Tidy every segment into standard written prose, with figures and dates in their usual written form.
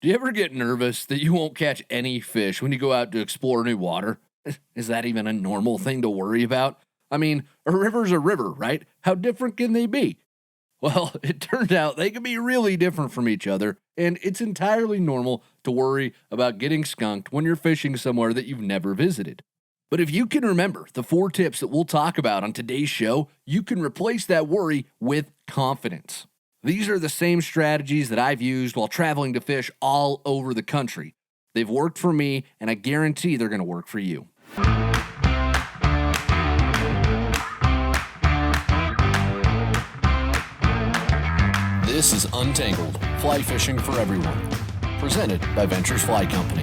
Do you ever get nervous that you won't catch any fish when you go out to explore new water? Is that even a normal thing to worry about? I mean, a river's a river, right? How different can they be? Well, it turns out they can be really different from each other, and it's entirely normal to worry about getting skunked when you're fishing somewhere that you've never visited. But if you can remember the 4 tips that we'll talk about on today's show, you can replace that worry with confidence. These are the same strategies that I've used while traveling to fish all over the country. They've worked for me, and I guarantee they're going to work for you. This is Untangled, Fly Fishing for Everyone, presented by Ventures Fly Company.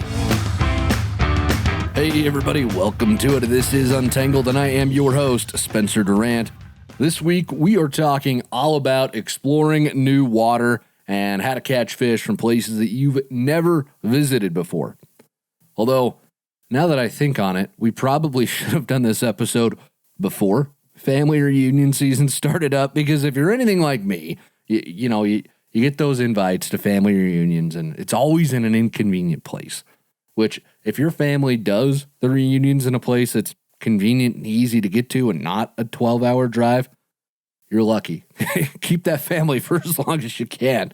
Hey everybody, welcome to it. This is Untangled, and I am your host, Spencer Durant. This week, we are talking all about exploring new water and how to catch fish from places that you've never visited before. Although, now that I think on it, we probably should have done this episode before family reunion season started up, because if you're anything like me, you get those invites to family reunions, and it's always in an inconvenient place, which if your family does the reunions in a place that's convenient and easy to get to and not a 12-hour drive, you're lucky. Keep that family for as long as you can.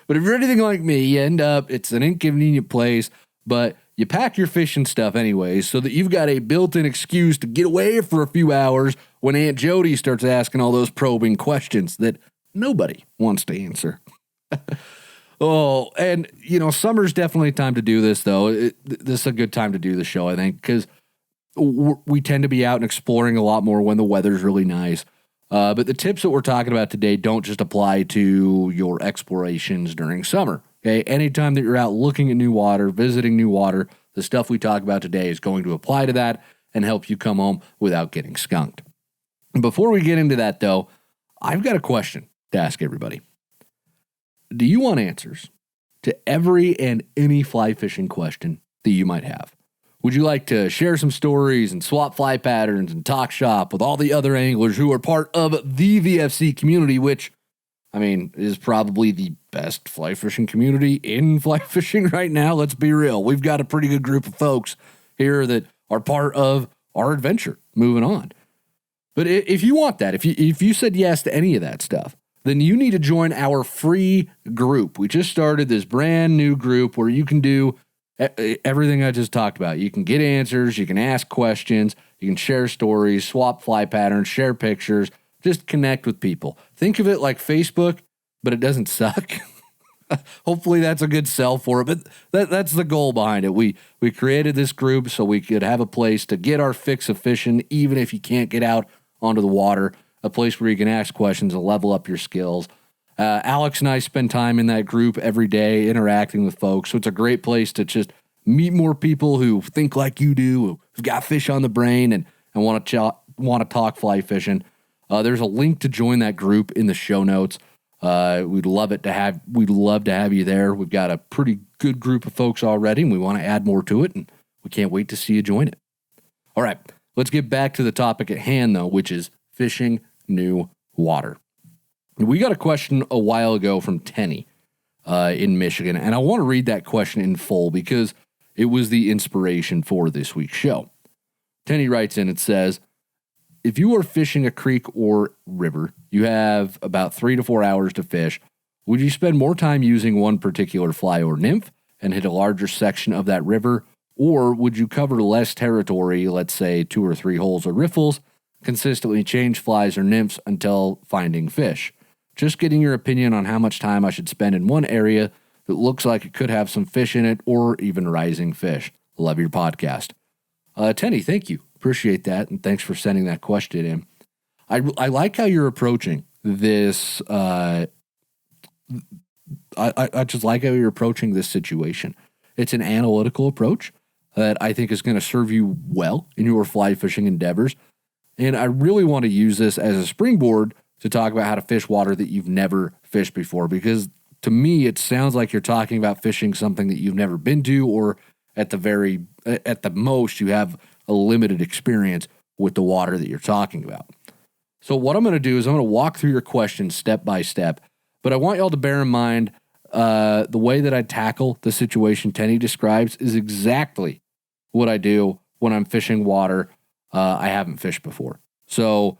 But if you're anything like me, you end up, it's an inconvenient place, but you pack your fishing stuff anyways so that you've got a built-in excuse to get away for a few hours when Aunt Jody starts asking all those probing questions that nobody wants to answer. Summer's definitely time to do this, though. This is a good time to do the show, I think, because we tend to be out and exploring a lot more when the weather's really nice. But the tips that we're talking about today don't just apply to your explorations during summer. Okay, anytime that you're out looking at new water, visiting new water, the stuff we talk about today is going to apply to that and help you come home without getting skunked. Before we get into that, though, I've got a question to ask everybody. Do you want answers to every and any fly fishing question that you might have? Would you like to share some stories and swap fly patterns and talk shop with all the other anglers who are part of the VFC community, which, is probably the best fly fishing community in fly fishing right now? Let's be real. We've got a pretty good group of folks here that are part of our adventure moving on. But if you want that, if you said yes to any of that stuff, then you need to join our free group. We just started this brand new group where you can do everything I just talked about. You can get answers, you can ask questions, you can share stories, swap fly patterns, share pictures, just connect with people. Think of it like Facebook, but it doesn't suck. Hopefully that's a good sell for it, but that's the goal behind it. We created this group so we could have a place to get our fix of fishing, even if you can't get out onto the water, a place where you can ask questions and level up your skills. Alex and I spend time in that group every day interacting with folks, so it's a great place to just meet more people who think like you do, who've got fish on the brain and want to talk fly fishing. There's a link to join that group in the show notes. We'd love to have you there. We've got a pretty good group of folks already, and we want to add more to it, and we can't wait to see you join it. All right, let's get back to the topic at hand, though, which is fishing new water. We got a question a while ago from Tenny in Michigan, and I want to read that question in full because it was the inspiration for this week's show. Tenny writes in, it says, if you are fishing a creek or river, you have about 3 to 4 hours to fish. Would you spend more time using one particular fly or nymph and hit a larger section of that river, or would you cover less territory, let's say 2 or 3 holes or riffles, consistently change flies or nymphs until finding fish? Just getting your opinion on how much time I should spend in one area that looks like it could have some fish in it or even rising fish. Love your podcast. Tenny, thank you. Appreciate that, and thanks for sending that question in. I like how you're approaching this. I just like how you're approaching this situation. It's an analytical approach that I think is going to serve you well in your fly fishing endeavors. And I really want to use this as a springboard to talk about how to fish water that you've never fished before, because to me, it sounds like you're talking about fishing something that you've never been to, or at the most, you have a limited experience with the water that you're talking about. So what I'm going to do is I'm going to walk through your questions step by step, but I want y'all to bear in mind the way that I tackle the situation Tenny describes is exactly what I do when I'm fishing water I haven't fished before. So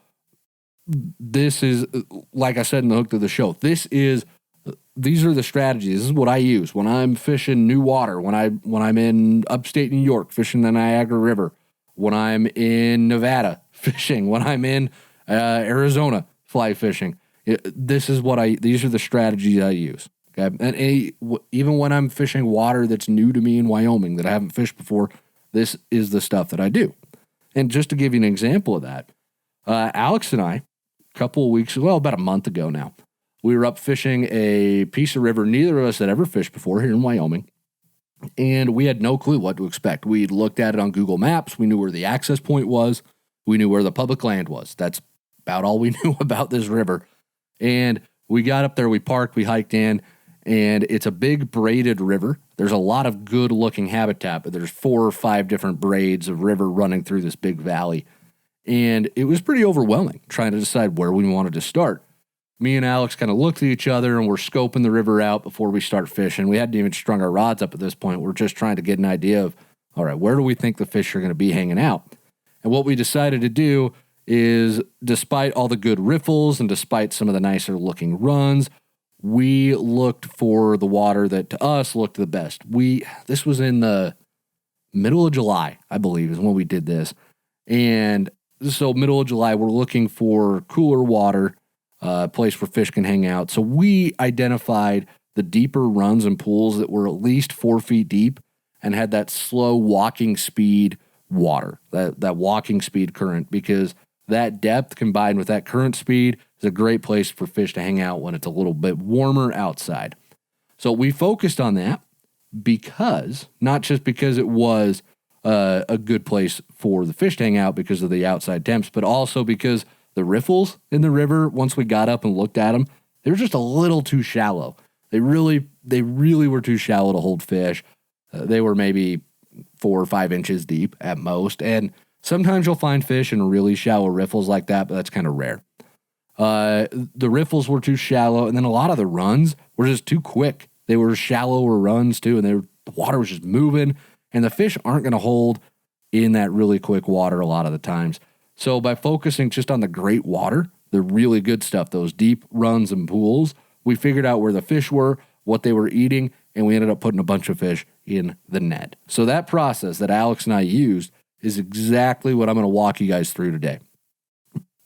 this is, like I said in the hook to the show, these are the strategies. This is what I use when I'm fishing new water, when I'm in upstate New York fishing the Niagara River, when I'm in Nevada fishing, when I'm in Arizona fly fishing. These are the strategies I use. Okay, and even when I'm fishing water that's new to me in Wyoming that I haven't fished before, this is the stuff that I do. And just to give you an example of that, Alex and I, about a month ago now, we were up fishing a piece of river neither of us had ever fished before here in Wyoming, and we had no clue what to expect. We looked at it on Google Maps. We knew where the access point was. We knew where the public land was. That's about all we knew about this river. And we got up there, we parked, we hiked in, and it's a big braided river. There's a lot of good-looking habitat, but there's 4 or 5 different braids of river running through this big valley. And it was pretty overwhelming trying to decide where we wanted to start. Me and Alex kind of looked at each other, and we're scoping the river out before we start fishing. We hadn't even strung our rods up at this point. We're just trying to get an idea of, all right, where do we think the fish are going to be hanging out? And what we decided to do is, despite all the good riffles and despite some of the nicer looking runs, we looked for the water that to us looked the best. This was in the middle of July, I believe, is when we did this. And so middle of July, we're looking for cooler water, a place where fish can hang out. So we identified the deeper runs and pools that were at least 4 feet deep and had that slow walking speed water, that walking speed current, because that depth combined with that current speed is a great place for fish to hang out when it's a little bit warmer outside. So we focused on that not just because it was a good place for the fish to hang out because of the outside temps, but also because the riffles in the river, once we got up and looked at them, they were just a little too shallow. They really were too shallow to hold fish. They were maybe 4 or 5 inches deep at most, and sometimes you'll find fish in really shallow riffles like that, but that's kind of rare. The riffles were too shallow, and then a lot of the runs were just too quick. They were shallower runs too, and the water was just moving, and the fish aren't going to hold in that really quick water a lot of the times. So by focusing just on the great water, the really good stuff, those deep runs and pools, we figured out where the fish were, what they were eating, and we ended up putting a bunch of fish in the net. So that process that Alex and I used is exactly what I'm going to walk you guys through today.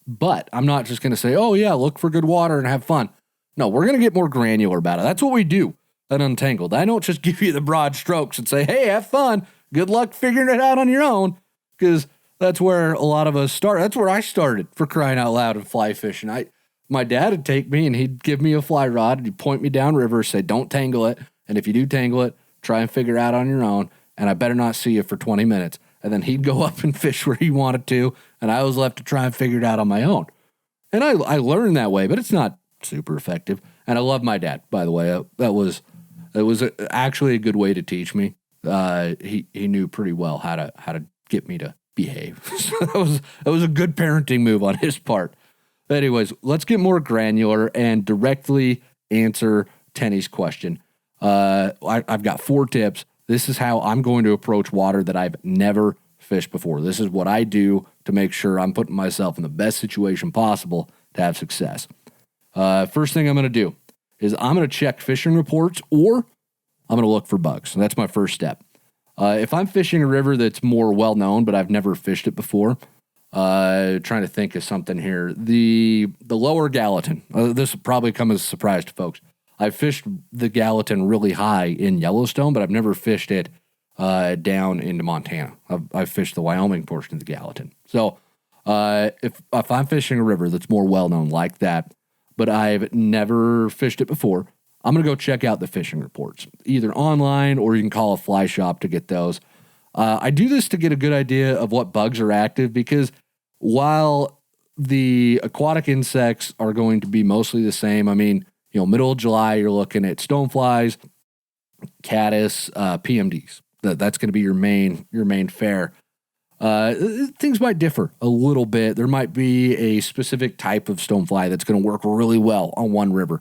But I'm not just going to say, oh yeah, look for good water and have fun. No, we're going to get more granular about it. That's what we do at Untangled. I don't just give you the broad strokes and say, hey, have fun. Good luck figuring it out on your own, because that's where a lot of us start. That's where I started, for crying out loud, in fly fishing. My dad would take me and he'd give me a fly rod and he'd point me downriver, say, don't tangle it. And if you do tangle it, try and figure it out on your own. And I better not see you for 20 minutes. And then he'd go up and fish where he wanted to. And I was left to try and figure it out on my own. And I learned that way, but it's not super effective. And I love my dad, by the way. It was actually a good way to teach me. He knew pretty well how to get me to behave. So that was a good parenting move on his part. Anyways, let's get more granular and directly answer Tenny's question. I've got 4 tips. This is how I'm going to approach water that I've never fished before. This is what I do to make sure I'm putting myself in the best situation possible to have success. First thing I'm going to do is I'm going to check fishing reports, or I'm going to look for bugs. And that's my first step. If I'm fishing a river that's more well-known, but I've never fished it before, trying to think of something here. The lower Gallatin. This will probably come as a surprise to folks. I've fished the Gallatin really high in Yellowstone, but I've never fished it down into Montana. I've fished the Wyoming portion of the Gallatin. So if I'm fishing a river that's more well-known like that, but I've never fished it before, I'm going to go check out the fishing reports, either online or you can call a fly shop to get those. I do this to get a good idea of what bugs are active, because while the aquatic insects are going to be mostly the same, I mean, middle of July, you're looking at stoneflies, caddis, PMDs. That's going to be your main fare. Things might differ a little bit. There might be a specific type of stonefly that's going to work really well on one river.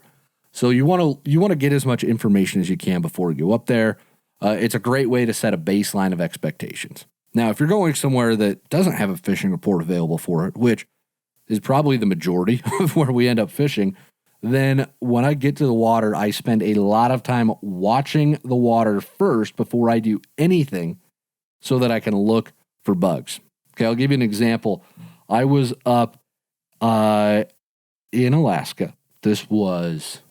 So you want to get as much information as you can before you go up there. It's a great way to set a baseline of expectations. Now, if you're going somewhere that doesn't have a fishing report available for it, which is probably the majority of where we end up fishing, then when I get to the water, I spend a lot of time watching the water first before I do anything so that I can look for bugs. Okay, I'll give you an example. I was up in Alaska. This was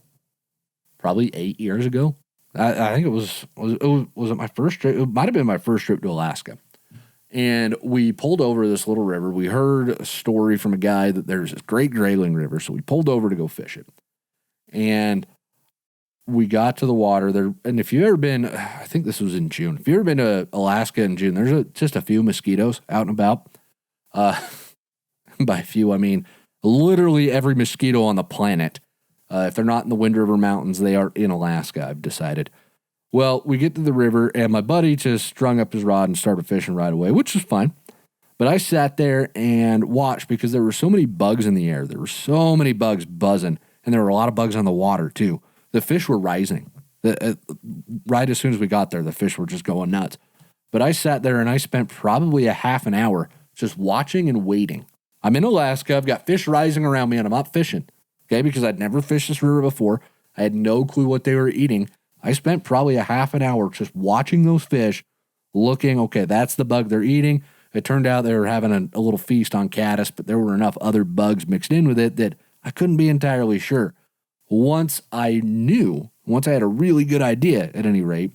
probably 8 years ago. I think it was it my first trip? It might have been my first trip to Alaska. And we pulled over this little river. We heard a story from a guy that there's this great grayling river, so we pulled over to go fish it. And we got to the water there. And if you've ever been, I think this was in June. If you've ever been to Alaska in June, there's just a few mosquitoes out and about. By a few, I mean literally every mosquito on the planet. If they're not in the Wind River Mountains, they are in Alaska, I've decided. Well, we get to the river, and my buddy just strung up his rod and started fishing right away, which was fine. But I sat there and watched because there were so many bugs in the air. There were so many bugs buzzing, and there were a lot of bugs on the water, too. The fish were rising. Right as soon as we got there, the fish were just going nuts. But I sat there, and I spent probably a half an hour just watching and waiting. I'm in Alaska. I've got fish rising around me, and I'm not fishing. Okay, because I'd never fished this river before. I had no clue what they were eating. I spent probably a half an hour just watching those fish, looking, okay, that's the bug they're eating. It turned out they were having a little feast on caddis, but there were enough other bugs mixed in with it that I couldn't be entirely sure. Once I had a really good idea at any rate,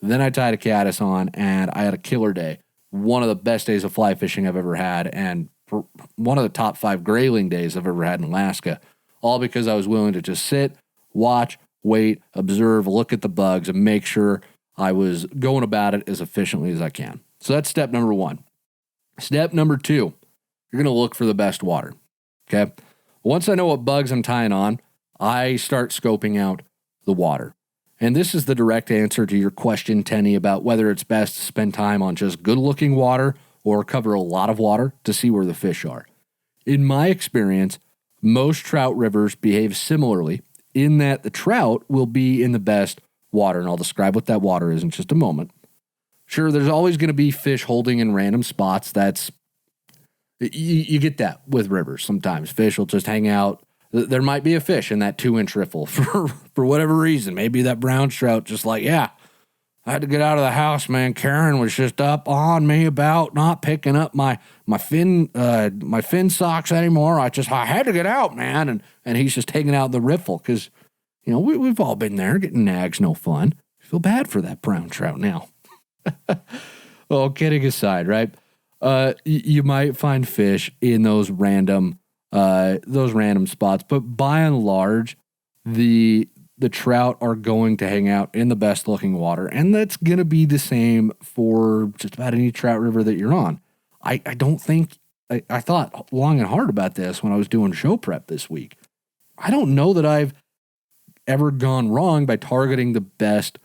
then I tied a caddis on and I had a killer day. One of the best days of fly fishing I've ever had, and one of the top 5 grayling days I've ever had in Alaska. All because I was willing to just sit, watch, wait, observe, look at the bugs, and make sure I was going about it as efficiently as I can. So that's step number 1. Step number 2, you're going to look for the best water. Okay? Once I know what bugs I'm tying on, I start scoping out the water. And this is the direct answer to your question, Tenny, about whether it's best to spend time on just good-looking water or cover a lot of water to see where the fish are. In my experience, most trout rivers behave similarly in that the trout will be in the best water, and I'll describe what that water is in just a moment. Sure, there's always going to be fish holding in random spots. You get that with rivers sometimes. Fish will just hang out. There might be a fish in that 2-inch riffle for whatever reason. Maybe that brown trout just like, yeah, I had to get out of the house, man. Karen was just up on me about not picking up my fin socks anymore. I had to get out, man. And he's just hanging out the riffle because, we've all been there. Getting nags, no fun. I feel bad for that brown trout now. Well, kidding aside, right? You might find fish in those random spots, but by and large, the trout are going to hang out in the best looking water, and that's going to be the same for just about any trout river that you're on. I don't think, I thought long and hard about this when I was doing show prep this week. I don't know that I've ever gone wrong by targeting the best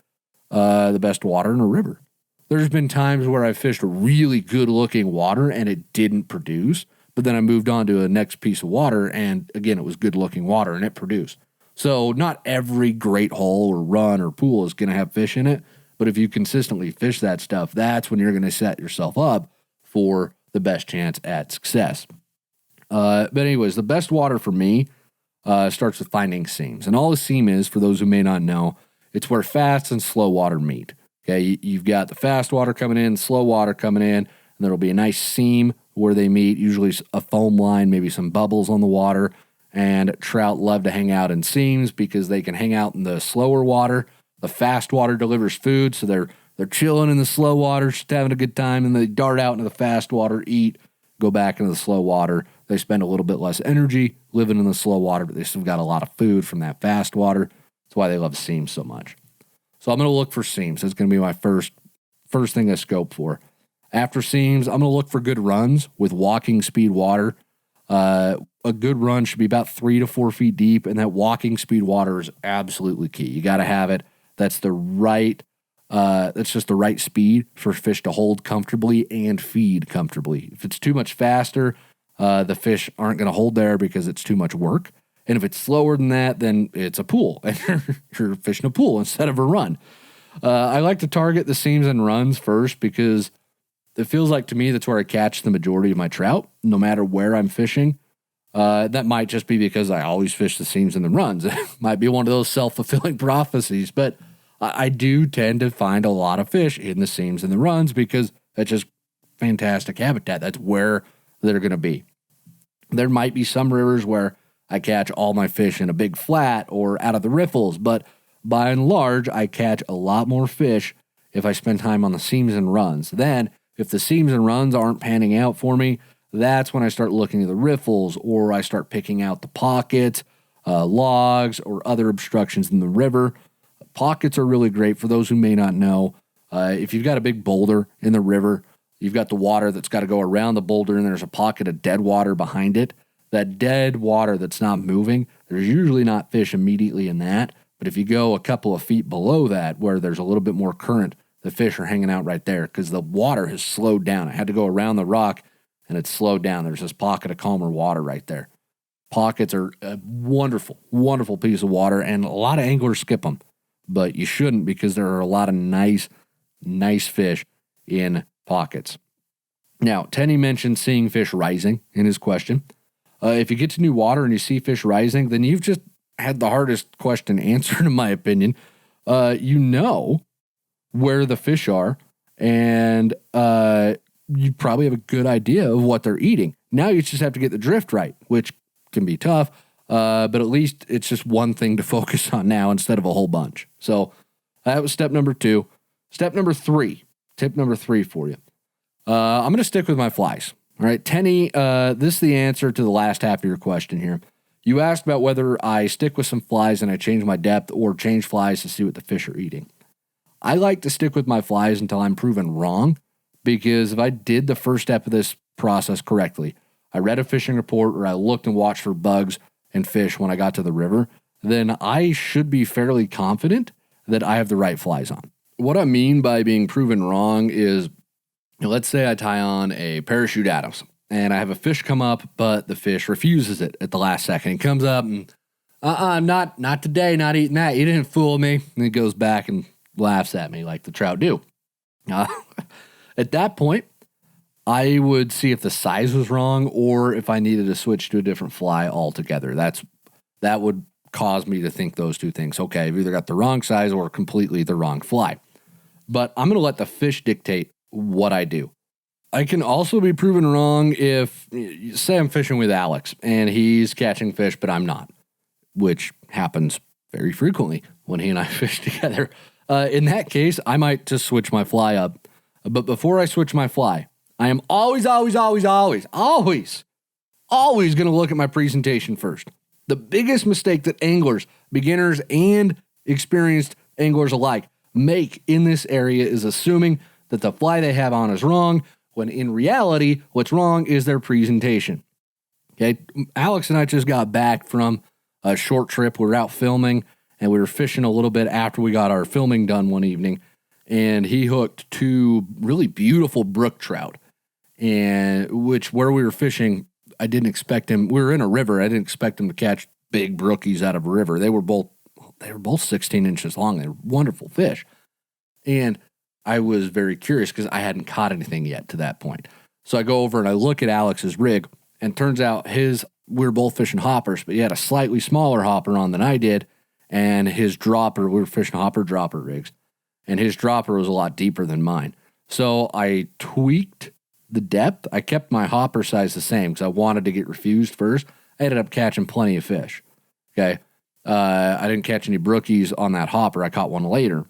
water in a river. There's been times where I fished really good looking water and it didn't produce, but then I moved on to the next piece of water and again, it was good looking water and it produced. So not every great hole or run or pool is going to have fish in it, but if you consistently fish that stuff, that's when you're going to set yourself up for the best chance at success. But anyways, the best water for me starts with finding seams. And all a seam is, for those who may not know, it's where fast and slow water meet. Okay, you've got the fast water coming in, slow water coming in, and there'll be a nice seam where they meet, usually a foam line, maybe some bubbles on the water. And trout love to hang out in seams because they can hang out in the slower water. The fast water delivers food, so they're chilling in the slow water, just having a good time, and they dart out into the fast water, eat, go back into the slow water. They spend a little bit less energy living in the slow water, but they still got a lot of food from that fast water. That's why they love seams so much. So I'm going to look for seams. That's going to be my first thing I scope for. After seams, I'm going to look for good runs with walking speed water. A good run should be about 3 to 4 feet deep, and that walking speed water is absolutely key. You got to have it. That's the right. That's just the right speed for fish to hold comfortably and feed comfortably. If it's too much faster, the fish aren't going to hold there because it's too much work. And if it's slower than that, then it's a pool. And you're fishing a pool instead of a run. I like to target the seams and runs first because it feels like to me that's where I catch the majority of my trout, no matter where I'm fishing. That might just be because I always fish the seams and the runs. It might be one of those self-fulfilling prophecies, but I do tend to find a lot of fish in the seams and the runs because that's just fantastic habitat. That's where they're going to be. There might be some rivers where I catch all my fish in a big flat or out of the riffles, but by and large, I catch a lot more fish if I spend time on the seams and runs. Then, if the seams and runs aren't panning out for me, that's when I start looking at the riffles or I start picking out the pockets, logs, or other obstructions in the river. Pockets are really great for those who may not know. If you've got a big boulder in the river, you've got the water that's got to go around the boulder and there's a pocket of dead water behind it. That dead water that's not moving, there's usually not fish immediately in that. But if you go a couple of feet below that where there's a little bit more current, the fish are hanging out right there because the water has slowed down. I had to go around the rock and it's slowed down. There's this pocket of calmer water right there. Pockets are a wonderful, wonderful piece of water, and a lot of anglers skip them. But you shouldn't because there are a lot of nice fish in pockets. Now, Tenny mentioned seeing fish rising in his question. If you get to new water and you see fish rising, then you've just had the hardest question answered, in my opinion. You know where the fish are, and you probably have a good idea of what they're eating. Now you just have to get the drift right, which can be tough, but at least it's just one thing to focus on now instead of a whole bunch. So that was step number 2. Step number 3, tip number 3 for you. I'm going to stick with my flies. All right, Tenny, this is the answer to the last half of your question here. You asked about whether I stick with some flies and I change my depth or change flies to see what the fish are eating. I like to stick with my flies until I'm proven wrong, because if I did the first step of this process correctly, I read a fishing report or I looked and watched for bugs and fish when I got to the river, then I should be fairly confident that I have the right flies on. What I mean by being proven wrong is, let's say I tie on a parachute Adams and I have a fish come up, but the fish refuses it at the last second. He comes up and, not today, not eating that. You didn't fool me. And he goes back and laughs at me like the trout do. At that point, I would see if the size was wrong or if I needed to switch to a different fly altogether. That would cause me to think those two things. Okay, I've either got the wrong size or completely the wrong fly. But I'm going to let the fish dictate what I do. I can also be proven wrong if, say I'm fishing with Alex and he's catching fish, but I'm not, which happens very frequently when he and I fish together. In that case, I might just switch my fly up. But before I switch my fly, I am always going to look at my presentation first. The biggest mistake that anglers, beginners, and experienced anglers alike make in this area is assuming that the fly they have on is wrong, when in reality, what's wrong is their presentation. Okay, Alex and I just got back from a short trip. We were out filming, and we were fishing a little bit after we got our filming done one evening, and he hooked 2 really beautiful brook trout, and where we were fishing, I didn't expect him. We were in a river. I didn't expect him to catch big brookies out of a river. They were both 16 inches long. They were wonderful fish, and I was very curious because I hadn't caught anything yet to that point. So I go over and I look at Alex's rig, and turns out we were both fishing hoppers, but he had a slightly smaller hopper on than I did, and his dropper, we were fishing hopper-dropper rigs, and his dropper was a lot deeper than mine. So I tweaked the depth. I kept my hopper size the same because I wanted to get refused first. I ended up catching plenty of fish. Okay. I didn't catch any brookies on that hopper. I caught one later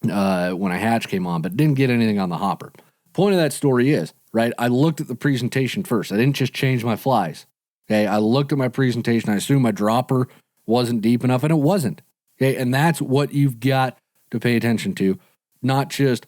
when a hatch came on, but didn't get anything on the hopper. Point of that story is, right, I looked at the presentation first. I didn't just change my flies. Okay. I looked at my presentation. I assumed my dropper wasn't deep enough, and it wasn't. Okay. And that's what you've got to pay attention to, not just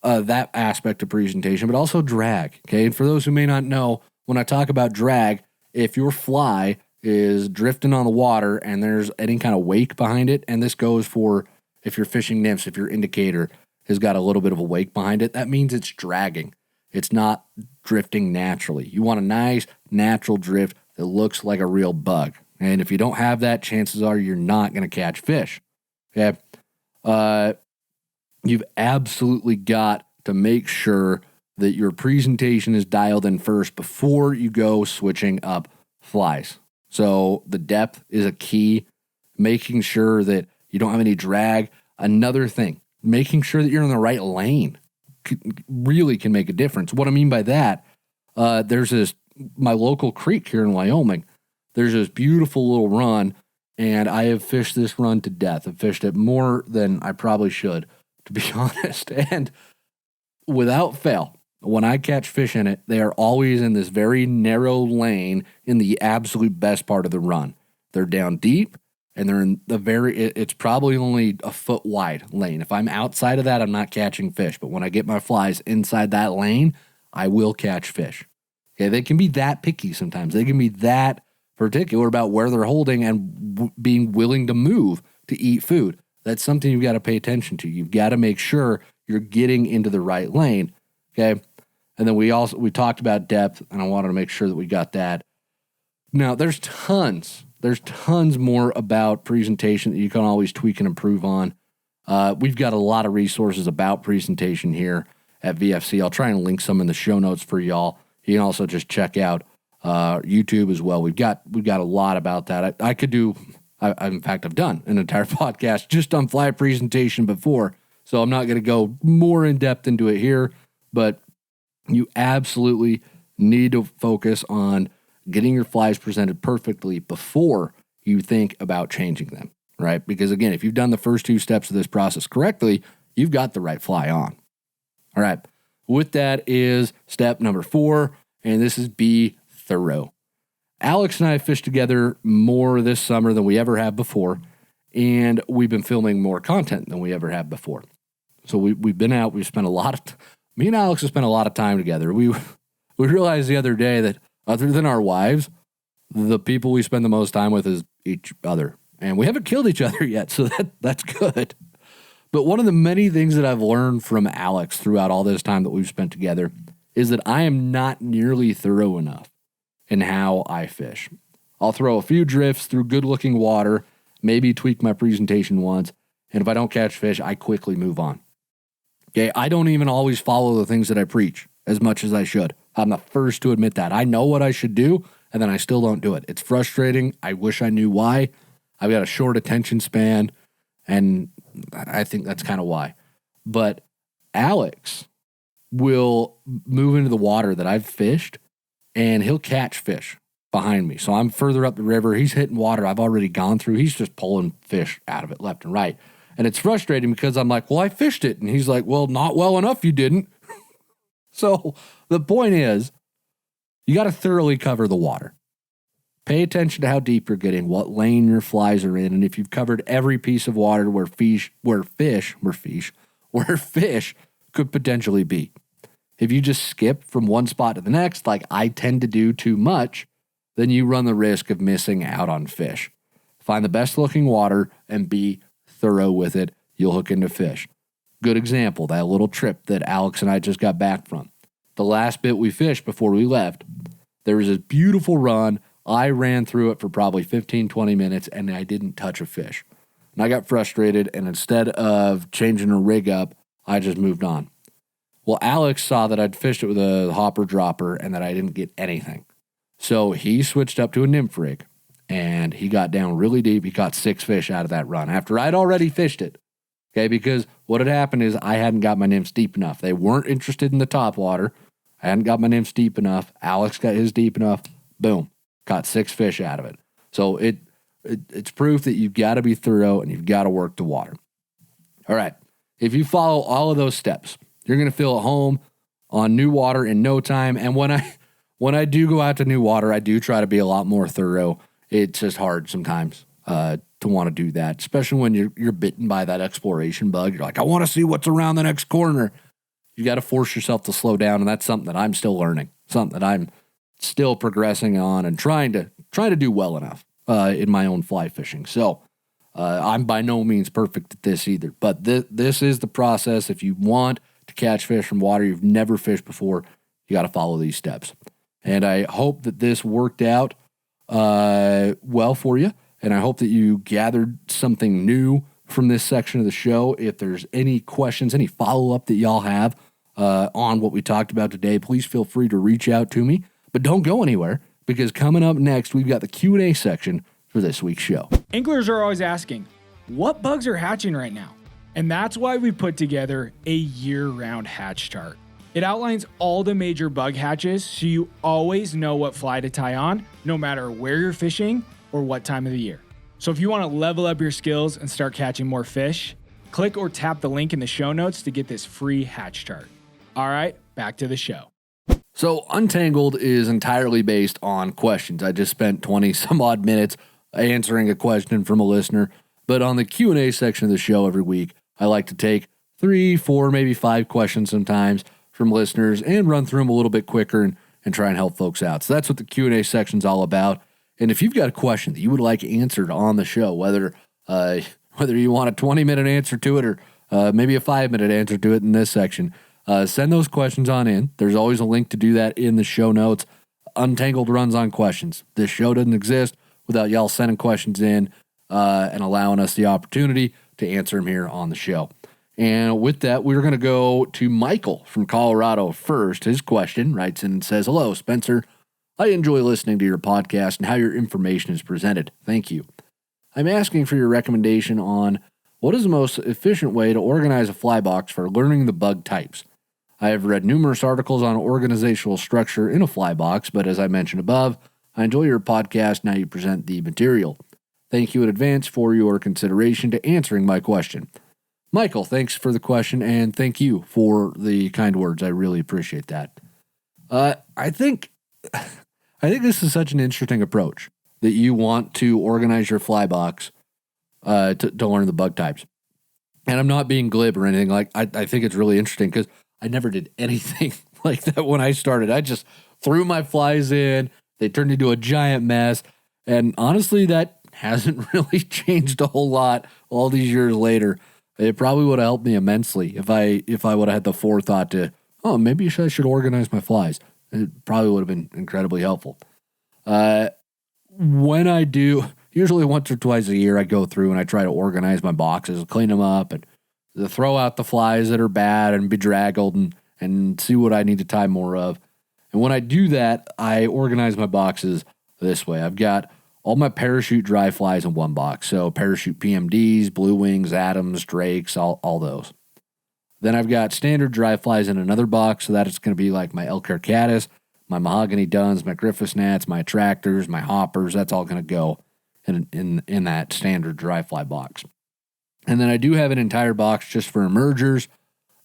that aspect of presentation, but also drag. Okay. And for those who may not know, when I talk about drag, if your fly is drifting on the water and there's any kind of wake behind it, and this goes for if you're fishing nymphs, if your indicator has got a little bit of a wake behind it, that means it's dragging. It's not drifting naturally. You want a nice natural drift that looks like a real bug. And if you don't have that, chances are you're not going to catch fish. Okay. You've absolutely got to make sure that your presentation is dialed in first before you go switching up flies. So the depth is a key, making sure that you don't have any drag. Another thing, making sure that you're in the right lane really can make a difference. What I mean by that, there's my local creek here in Wyoming. There's this beautiful little run, and I have fished this run to death. I've fished it more than I probably should, to be honest. And without fail, when I catch fish in it, they are always in this very narrow lane in the absolute best part of the run. They're down deep, and they're in it's probably only a foot wide lane. If I'm outside of that, I'm not catching fish. But when I get my flies inside that lane, I will catch fish. Okay, they can be that picky sometimes. They can be that particular about where they're holding and being willing to move to eat food. That's something you've got to pay attention to. You've got to make sure you're getting into the right lane. Okay. And then we talked about depth, and I wanted to make sure that we got that. Now, there's tons more about presentation that you can always tweak and improve on. We've got a lot of resources about presentation here at VFC. I'll try and link some in the show notes for y'all. You can also just check out YouTube as well. We've got a lot about that. In fact, I've done an entire podcast just on fly presentation before, so I'm not going to go more in depth into it here, but you absolutely need to focus on getting your flies presented perfectly before you think about changing them, right? Because again, if you've done the first two steps of this process correctly, you've got the right fly on. All right. With that is step number 4, and this is be thorough. Alex and I fished together more this summer than we ever have before, and we've been filming more content than we ever have before. So we've been out, me and Alex have spent a lot of time together. We realized the other day that other than our wives, the people we spend the most time with is each other. And we haven't killed each other yet, so that's good. But one of the many things that I've learned from Alex throughout all this time that we've spent together is that I am not nearly thorough enough in how I fish. I'll throw a few drifts through good-looking water, maybe tweak my presentation once, and if I don't catch fish, I quickly move on. Okay, I don't even always follow the things that I preach as much as I should. I'm the first to admit that. I know what I should do, and then I still don't do it. It's frustrating. I wish I knew why. I've got a short attention span, and I think that's kind of why. But Alex will move into the water that I've fished, and he'll catch fish behind me. So I'm further up the river. He's hitting water I've already gone through. He's just pulling fish out of it left and right. And it's frustrating because I'm like, well, I fished it. And he's like, well, not well enough, you didn't. So the point is, you got to thoroughly cover the water. Pay attention to how deep you're getting, what lane your flies are in, and if you've covered every piece of water where fish could potentially be. If you just skip from one spot to the next, like I tend to do too much, then you run the risk of missing out on fish. Find the best looking water and be thorough with it. You'll hook into fish. Good example, that little trip that Alex and I just got back from. The last bit we fished before we left, there was this beautiful run. I ran through it for probably 15, 20 minutes, and I didn't touch a fish. And I got frustrated, and instead of changing a rig up, I just moved on. Well, Alex saw that I'd fished it with a hopper dropper and that I didn't get anything. So he switched up to a nymph rig, and he got down really deep. He caught 6 fish out of that run after I'd already fished it. Okay, because what had happened is I hadn't got my nymphs deep enough. They weren't interested in the top water. I hadn't got my nymphs deep enough. Alex got his deep enough. Boom. Caught 6 fish out of it. So it's proof that you've got to be thorough and you've got to work the water. All right. If you follow all of those steps, you're going to feel at home on new water in no time. And when I do go out to new water, I do try to be a lot more thorough. It's just hard sometimes to want to do that, especially when you're bitten by that exploration bug. You're like, I want to see what's around the next corner. You got to force yourself to slow down, and that's something that I'm still learning, something that I'm still progressing on and trying to do well enough in my own fly fishing. So I'm by no means perfect at this either, but this is the process. If you want to catch fish from water you've never fished before, you got to follow these steps. And I hope that this worked out well for you, and I hope that you gathered something new from this section of the show. If there's any questions, any follow-up that y'all have on what we talked about today, please feel free to reach out to me. But don't go anywhere, because coming up next, we've got the Q&A section for this week's show. Anglers are always asking, what bugs are hatching right now? And that's why we put together a year-round hatch chart. It outlines all the major bug hatches so you always know what fly to tie on, no matter where you're fishing or what time of the year. So if you want to level up your skills and start catching more fish, click or tap the link in the show notes to get this free hatch chart. All right, back to the show. So Untangled is entirely based on questions. I just spent 20 some odd minutes answering a question from a listener, but on the Q&A section of the show every week, I like to take 3, 4, maybe 5 questions sometimes from listeners and run through them a little bit quicker and try and help folks out. So that's what the Q&A section's all about. And if you've got a question that you would like answered on the show, whether you want a 20-minute answer to it or maybe a 5-minute answer to it in this section, send those questions on in. There's always a link to do that in the show notes. Untangled runs on questions. This show doesn't exist without y'all sending questions in and allowing us the opportunity to answer them here on the show. And with that, we're going to go to Michael from Colorado first. His question writes in and says, "Hello, Spencer. I enjoy listening to your podcast and how your information is presented. Thank you. I'm asking for your recommendation on what is the most efficient way to organize a fly box for learning the bug types. I have read numerous articles on organizational structure in a fly box, but as I mentioned above, I enjoy your podcast and how you present the material. Thank you in advance for your consideration to answering my question." Michael, thanks for the question, and thank you for the kind words. I really appreciate that. I think this is such an interesting approach that you want to organize your fly box to learn the bug types. And I'm not being glib or anything. Like I think it's really interesting because I never did anything like that when I started. I just threw my flies in. They turned into a giant mess. And honestly, that hasn't really changed a whole lot all these years later. It probably would have helped me immensely if I would have had the forethought to, maybe I should organize my flies. It probably would have been incredibly helpful. When I do, usually once or twice a year, I go through and I try to organize my boxes, clean them up, and throw out the flies that are bad and bedraggled and see what I need to tie more of. And when I do that, I organize my boxes this way. I've got all my parachute dry flies in one box. So parachute PMDs, blue wings, Adams, Drakes, all those. Then I've got standard dry flies in another box. So that it's going to be like my elk hair caddis, my mahogany duns, my Griffiths gnats, my attractors, my hoppers. That's all going to go in that standard dry fly box. And then I do have an entire box just for emergers,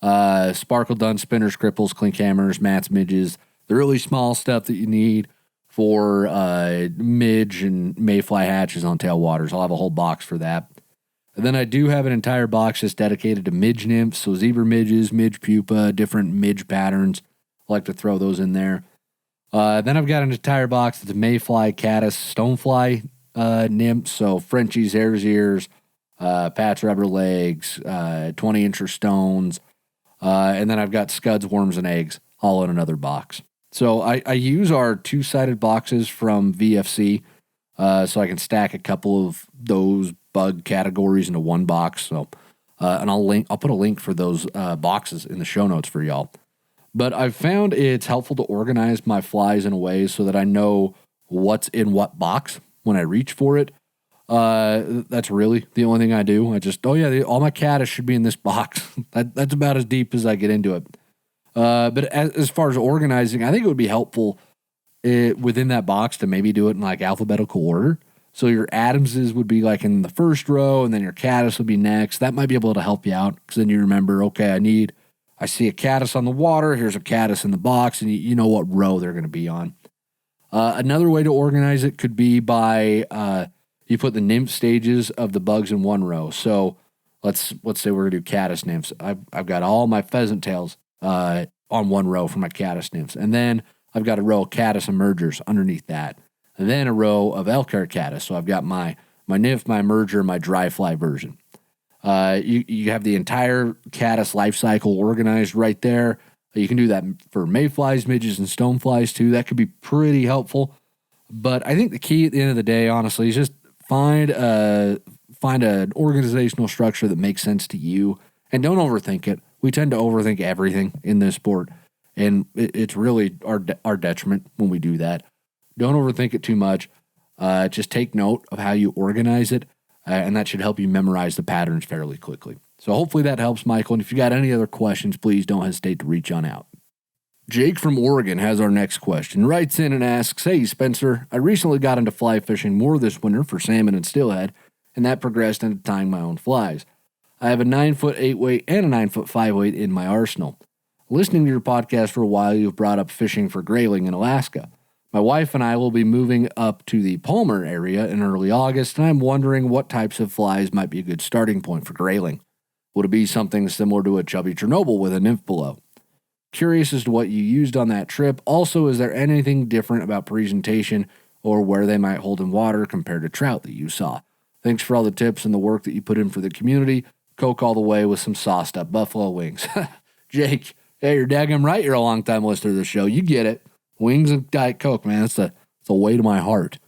sparkle duns, spinners, cripples, clink hammers, mats, midges, the really small stuff that you need for midge and mayfly hatches on tailwaters. I'll have a whole box for that. And then I do have an entire box just dedicated to midge nymphs, so zebra midges, midge pupa, different midge patterns. I like to throw those in there. Then I've got an entire box that's mayfly, caddis, stonefly nymphs, so Frenchies, hare's ears, patch rubber legs, 20-incher stones, and then I've got scuds, worms, and eggs all in another box. So I use our 2-sided boxes from VFC, so I can stack a couple of those bug categories into one box. So, and I'll put a link for those boxes in the show notes for y'all. But I've found it's helpful to organize my flies in a way so that I know what's in what box when I reach for it. That's really the only thing I do. I just, all my caddis should be in this box. That's about as deep as I get into it. But as far as organizing, I think it would be helpful within that box to maybe do it in like alphabetical order. So your Adamses would be like in the first row, and then your caddis would be next. That might be able to help you out because then you remember, okay, I see a caddis on the water. Here's a caddis in the box, and you know what row they're going to be on. Another way to organize it could be by you put the nymph stages of the bugs in one row. So let's say we're going to do caddis nymphs. I've got all my pheasant tails on one row for my caddis nymphs. And then I've got a row of caddis emergers underneath that. And then a row of elk hair caddis. So I've got my nymph, my emerger, my dry fly version. You have the entire caddis life cycle organized right there. You can do that for mayflies, midges, and stoneflies too. That could be pretty helpful. But I think the key at the end of the day, honestly, is just find an organizational structure that makes sense to you, and don't overthink it. We tend to overthink everything in this sport, and it's really our detriment when we do that. Don't overthink it too much. Just take note of how you organize it, and that should help you memorize the patterns fairly quickly. So hopefully that helps, Michael. And if you got any other questions, please don't hesitate to reach on out. Jake from Oregon has our next question. Writes in and asks, "Hey, Spencer, I recently got into fly fishing more this winter for salmon and steelhead, and that progressed into tying my own flies. I have a 9-foot 8-weight and a 9-foot 5-weight in my arsenal. Listening to your podcast for a while, you've brought up fishing for grayling in Alaska. My wife and I will be moving up to the Palmer area in early August, and I'm wondering what types of flies might be a good starting point for grayling. Would it be something similar to a chubby Chernobyl with a nymph below? Curious as to what you used on that trip. Also, is there anything different about presentation or where they might hold in water compared to trout that you saw? Thanks for all the tips and the work that you put in for the community. Coke all the way with some sauced up buffalo wings." Jake, hey, you're daggum right. You're a long-time listener to the show. You get it. Wings and Diet Coke, man. It's the way to my heart.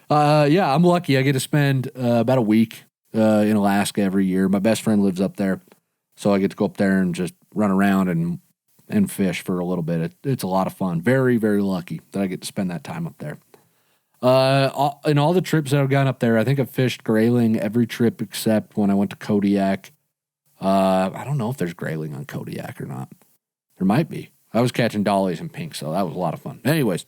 Yeah, I'm lucky. I get to spend about a week in Alaska every year. My best friend lives up there, so I get to go up there and just run around and fish for a little bit. It's a lot of fun. Very, very lucky that I get to spend that time up there. In all the trips that I've gone up there, I think I've fished grayling every trip except when I went to Kodiak. I don't know if there's grayling on Kodiak or not. There might be. I was catching dollies and pinks, so that was a lot of fun. Anyways,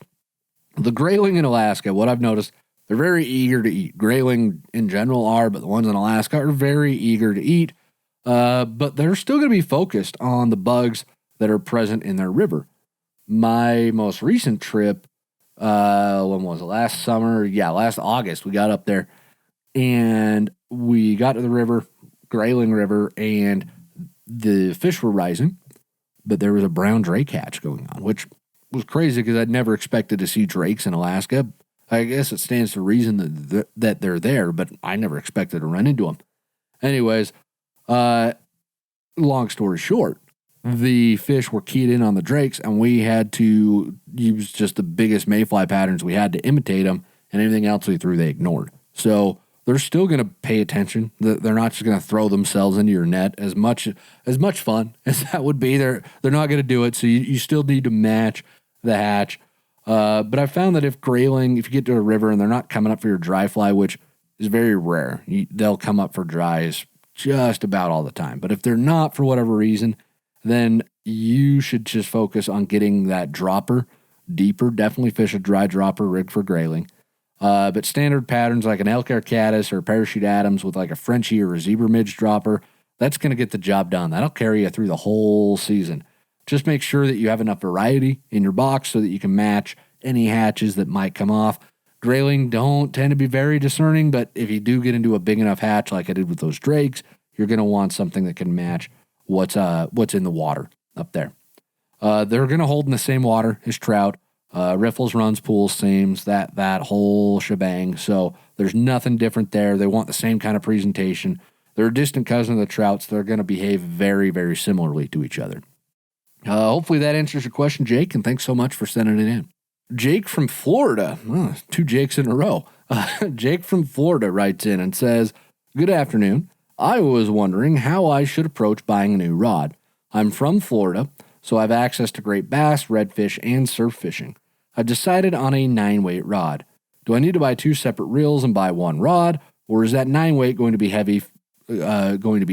the grayling in Alaska, what I've noticed, they're very eager to eat. Grayling in general are, but the ones in Alaska are very eager to eat. But they're still going to be focused on the bugs that are present in their river. My most recent trip, when was it? Last summer? Yeah, last August, we got up there and we got to the river, Grayling River, and the fish were rising, but there was a brown drake hatch going on, which was crazy because I'd never expected to see drakes in Alaska. I guess it stands to reason that they're there, but I never expected to run into them. Anyways, long story short, the fish were keyed in on the drakes, and we had to use just the biggest mayfly patterns we had to imitate them, and anything else we threw, they ignored. So they're still going to pay attention. They're not just going to throw themselves into your net. As much fun as that would be, they're not going to do it. So you still need to match the hatch. But I found that if you get to a river and they're not coming up for your dry fly, which is very rare, they'll come up for dries just about all the time. But if they're not for whatever reason, then you should just focus on getting that dropper deeper. Definitely fish a dry dropper rigged for grayling. But standard patterns like an elk hair caddis or parachute Adams with like a Frenchie or a zebra midge dropper, that's going to get the job done. That'll carry you through the whole season. Just make sure that you have enough variety in your box so that you can match any hatches that might come off. Grayling don't tend to be very discerning, but if you do get into a big enough hatch like I did with those drakes, you're going to want something that can match what's in the water up there. They're going to hold in the same water as trout. Riffles, runs, pools, seams, that whole shebang. So there's nothing different there. They want the same kind of presentation. They're a distant cousin of the trouts. They're going to behave very, very similarly to each other. Hopefully that answers your question, Jake, and thanks so much for sending it in. Jake from Florida, 2 Jakes in a row. Jake from Florida writes in and says, "Good afternoon. I was wondering how I should approach buying a new rod. I'm from Florida, so I have access to great bass, redfish, and surf fishing. I've decided on a 9-weight rod. Do I need to buy 2 separate reels and buy 1 rod, or is that 9-weight going to be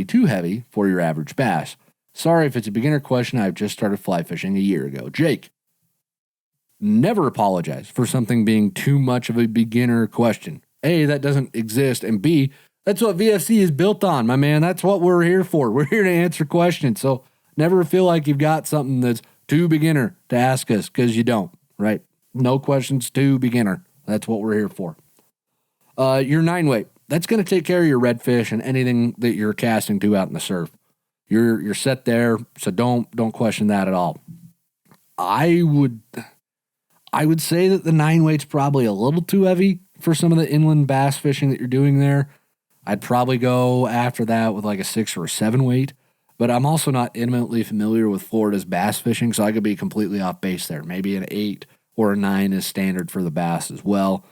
too heavy for your average bass? Sorry if it's a beginner question. I've just started fly fishing a year ago." Jake, never apologize for something being too much of a beginner question. A, that doesn't exist, and B, that's what VFC is built on, my man. That's what we're here for. We're here to answer questions, so never feel like you've got something that's too beginner to ask us, because you don't, right? No questions too beginner. That's what we're here for. Your 9-weight, that's going to take care of your redfish and anything that you're casting to out in the surf. You're set there, so don't question that at all. I would say that the 9-weight's probably a little too heavy for some of the inland bass fishing that you're doing there. I'd probably go after that with like a 6 or a 7-weight, but I'm also not intimately familiar with Florida's bass fishing, so I could be completely off base there. Maybe an 8 or a 9 is standard for the bass as well.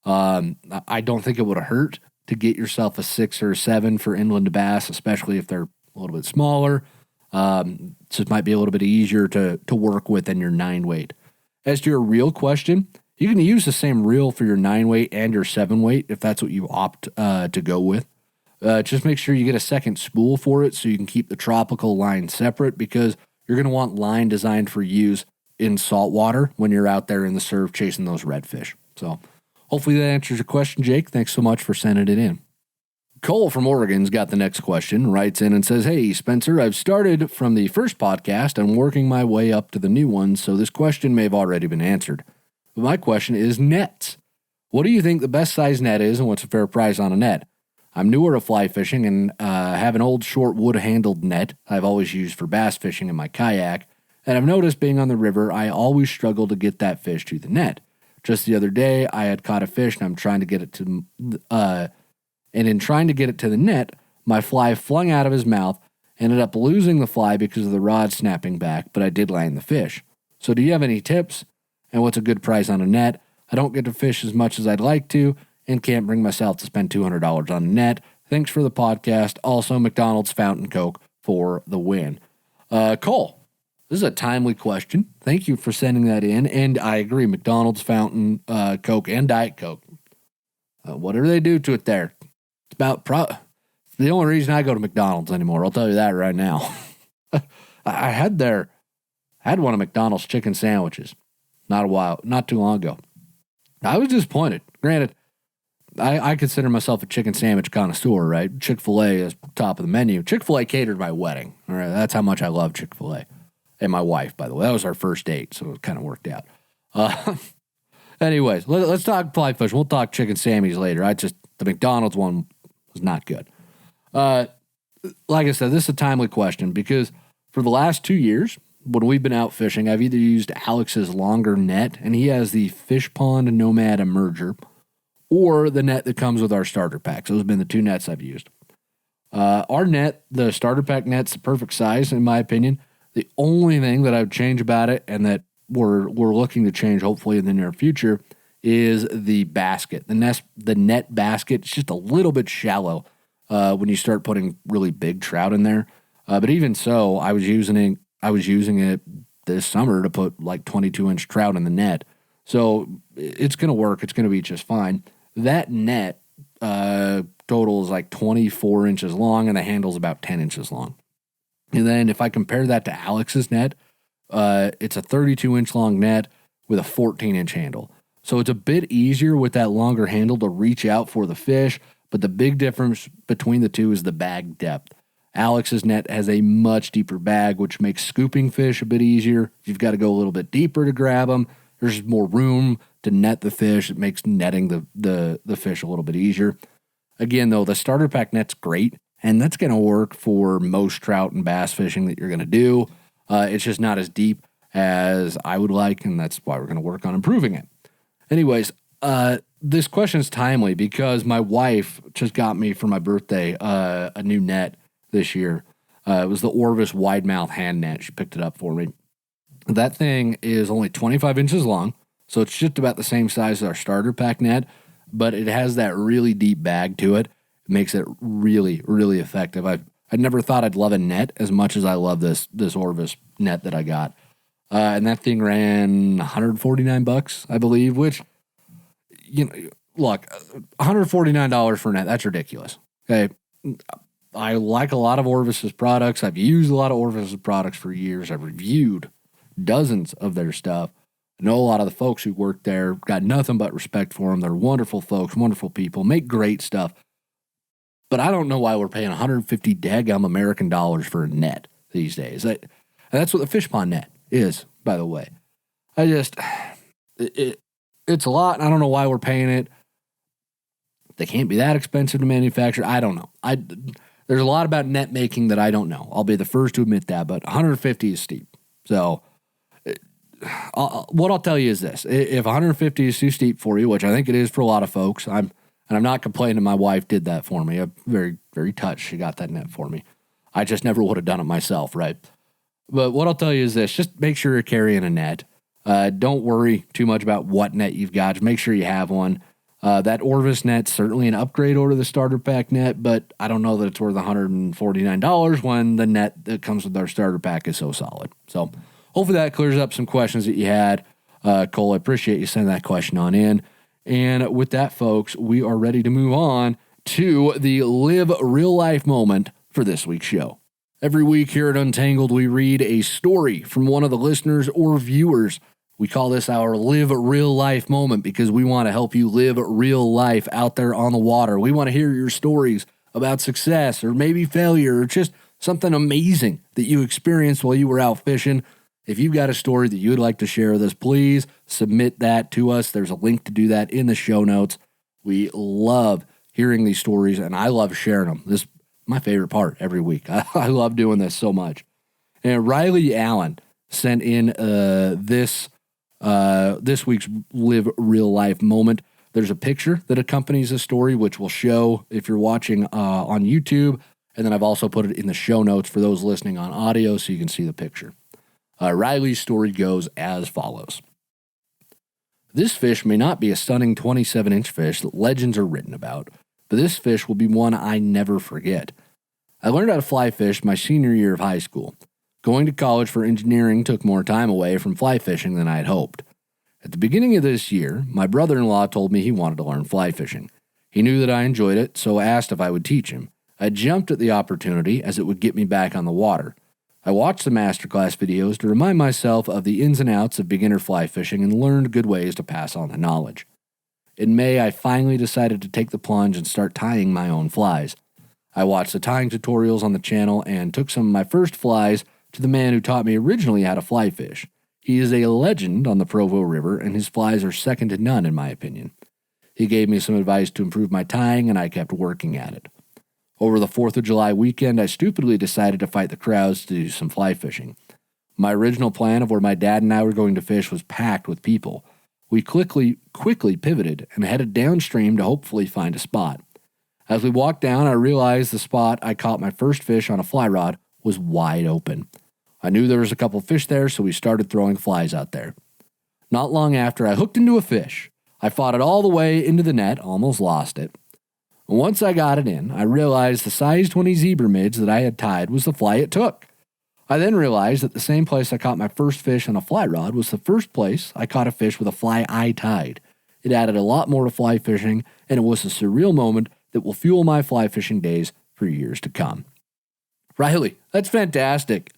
I don't think it would hurt to get yourself a 6 or a 7 for inland bass, especially if they're a little bit smaller. So it might be a little bit easier to work with than your 9 weight. As to your reel question, you can use the same reel for your 9 weight and your 7 weight if that's what you opt to go with. Just make sure you get a second spool for it so you can keep the tropical line separate, because you're going to want line designed for use in saltwater when you're out there in the surf chasing those redfish. So hopefully that answers your question, Jake. Thanks so much for sending it in. Cole from Oregon's got the next question, writes in and says, "Hey, Spencer, I've started from the first podcast and working my way up to the new one, so this question may have already been answered. But my question is nets. What do you think the best size net is and what's a fair price on a net? I'm newer to fly fishing and have an old short wood-handled net I've always used for bass fishing in my kayak, and I've noticed being on the river, I always struggle to get that fish to the net. Just the other day, I had caught a fish and I'm trying to get it to and in trying to get it to the net, my fly flung out of his mouth, ended up losing the fly because of the rod snapping back, but I did land the fish. So do you have any tips? And what's a good price on a net? I don't get to fish as much as I'd like to and can't bring myself to spend $200 on a net. Thanks for the podcast. Also, McDonald's Fountain Coke for the win." Cole, this is a timely question. Thank you for sending that in. And I agree, McDonald's Fountain Coke and Diet Coke. Whatever they do to it there, it's about it's the only reason I go to McDonald's anymore. I'll tell you that right now. I had one of McDonald's chicken sandwiches not too long ago. I was disappointed. Granted, I consider myself a chicken sandwich connoisseur, right? Chick-fil-A is top of the menu. Chick-fil-A catered my wedding. All right, that's how much I love Chick-fil-A. And my wife, by the way. That was our first date, so it kind of worked out. Anyways, let's talk fly fish. We'll talk chicken sammies later. The McDonald's one was not good. Like I said, this is a timely question because for the last 2 years, when we've been out fishing, I've either used Alex's longer net, and he has the Fish Pond Nomad Emerger, or the net that comes with our starter packs. Those have been the 2 nets I've used. Our net, the starter pack net's the perfect size, in my opinion. The only thing that I would change about it, and that we're looking to change hopefully in the near future, is the basket. The net basket is just a little bit shallow when you start putting really big trout in there. But even so, I was using it this summer to put like 22-inch trout in the net. So it's going to work. It's going to be just fine. That net total is like 24 inches long, and the handle's about 10 inches long. And then if I compare that to Alex's net, it's a 32-inch long net with a 14-inch handle. So it's a bit easier with that longer handle to reach out for the fish, but the big difference between the two is the bag depth. Alex's net has a much deeper bag, which makes scooping fish a bit easier. You've got to go a little bit deeper to grab them. There's more room to net the fish. It makes netting the fish a little bit easier. Again, though, the starter pack net's great, and that's going to work for most trout and bass fishing that you're going to do. It's just not as deep as I would like, and that's why we're going to work on improving it. Anyways, this question is timely because my wife just got me for my birthday a new net this year. It was the Orvis wide mouth hand net. She picked it up for me. That thing is only 25 inches long, so it's just about the same size as our starter pack net, but it has that really deep bag to it. It makes it really, really effective. I never thought I'd love a net as much as I love this Orvis net that I got. And that thing ran $149, I believe, which, look, $149 for a net, that's ridiculous. Okay. I like a lot of Orvis's products. I've used a lot of Orvis's products for years. I've reviewed dozens of their stuff. I know a lot of the folks who work there, got nothing but respect for them. They're wonderful folks, wonderful people, make great stuff. But I don't know why we're paying 150 daggum American dollars for a net these days. And that's what the Fish Pond net is, by the way. It's a lot. I don't know why we're paying it. They can't be that expensive to manufacture. I don't know. There's a lot about net making that I don't know. I'll be the first to admit that, but 150 is steep. So what I'll tell you is this. If 150 is too steep for you, which I think it is for a lot of folks, I'm not complaining. My wife did that for me. I'm very, very touched she got that net for me. I just never would have done it myself, right? But what I'll tell you is this. Just make sure you're carrying a net. Don't worry too much about what net you've got. Just make sure you have one. That Orvis net's certainly an upgrade over the starter pack net, but I don't know that it's worth $149 when the net that comes with our starter pack is so solid. So hopefully that clears up some questions that you had. Cole, I appreciate you sending that question on in. And with that, folks, we are ready to move on to the live real life moment for this week's show. Every week here at Untangled, we read a story from one of the listeners or viewers. We call this our live real life moment because we want to help you live real life out there on the water. We want to hear your stories about success or maybe failure or just something amazing that you experienced while you were out fishing. If you've got a story that you would like to share with us, please submit that to us. There's a link to do that in the show notes. We love hearing these stories, and I love sharing them. This is my favorite part every week. I love doing this so much. And Riley Allen sent in this week's Live Real Life moment. There's a picture that accompanies the story, which will show if you're watching on YouTube. And then I've also put it in the show notes for those listening on audio so you can see the picture. Riley's story goes as follows. This fish may not be a stunning 27-inch fish that legends are written about, but this fish will be one I never forget. I learned how to fly fish my senior year of high school. Going to college for engineering took more time away from fly fishing than I had hoped. At the beginning of this year, my brother-in-law told me he wanted to learn fly fishing. He knew that I enjoyed it, so asked if I would teach him. I jumped at the opportunity as it would get me back on the water. I watched the masterclass videos to remind myself of the ins and outs of beginner fly fishing and learned good ways to pass on the knowledge. In May, I finally decided to take the plunge and start tying my own flies. I watched the tying tutorials on the channel and took some of my first flies to the man who taught me originally how to fly fish. He is a legend on the Provo River, and his flies are second to none in my opinion. He gave me some advice to improve my tying, and I kept working at it. Over the 4th of July weekend, I stupidly decided to fight the crowds to do some fly fishing. My original plan of where my dad and I were going to fish was packed with people. We quickly pivoted and headed downstream to hopefully find a spot. As we walked down, I realized the spot I caught my first fish on a fly rod was wide open. I knew there was a couple fish there, so we started throwing flies out there. Not long after, I hooked into a fish. I fought it all the way into the net, almost lost it. Once I got it in, I realized the size 20 zebra mids that I had tied was the fly it took. I then realized that the same place I caught my first fish on a fly rod was the first place I caught a fish with a fly I tied. It added a lot more to fly fishing, and it was a surreal moment that will fuel my fly fishing days for years to come. Riley, that's fantastic.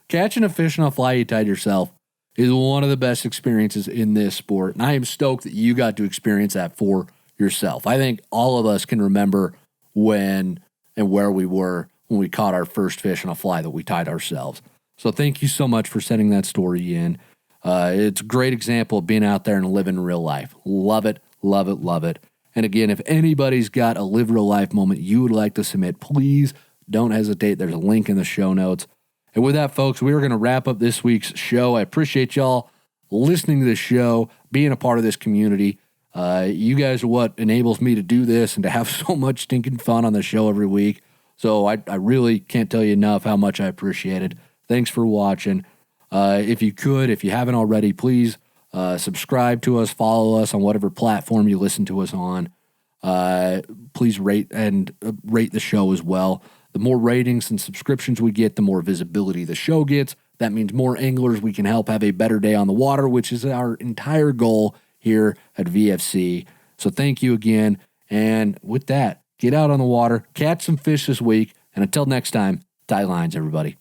Catching a fish on a fly you tied yourself is one of the best experiences in this sport, and I am stoked that you got to experience that for yourself. I think all of us can remember when and where we were when we caught our first fish on a fly that we tied ourselves. So thank you so much for sending that story in. It's a great example of being out there and living real life. Love it, love it, love it. And again, if anybody's got a live real life moment you would like to submit, please don't hesitate. There's a link in the show notes. And with that, folks, we are going to wrap up this week's show. I appreciate y'all listening to this show, being a part of this community. You guys are what enables me to do this and to have so much stinking fun on the show every week. So I really can't tell you enough how much I appreciate it. Thanks for watching. If you haven't already, please subscribe to us, follow us on whatever platform you listen to us on. Please rate the show as well. The more ratings and subscriptions we get, the more visibility the show gets. That means more anglers we can help have a better day on the water, which is our entire goal here at VFC. So thank you again. And with that, get out on the water, catch some fish this week. And until next time, tie lines, everybody.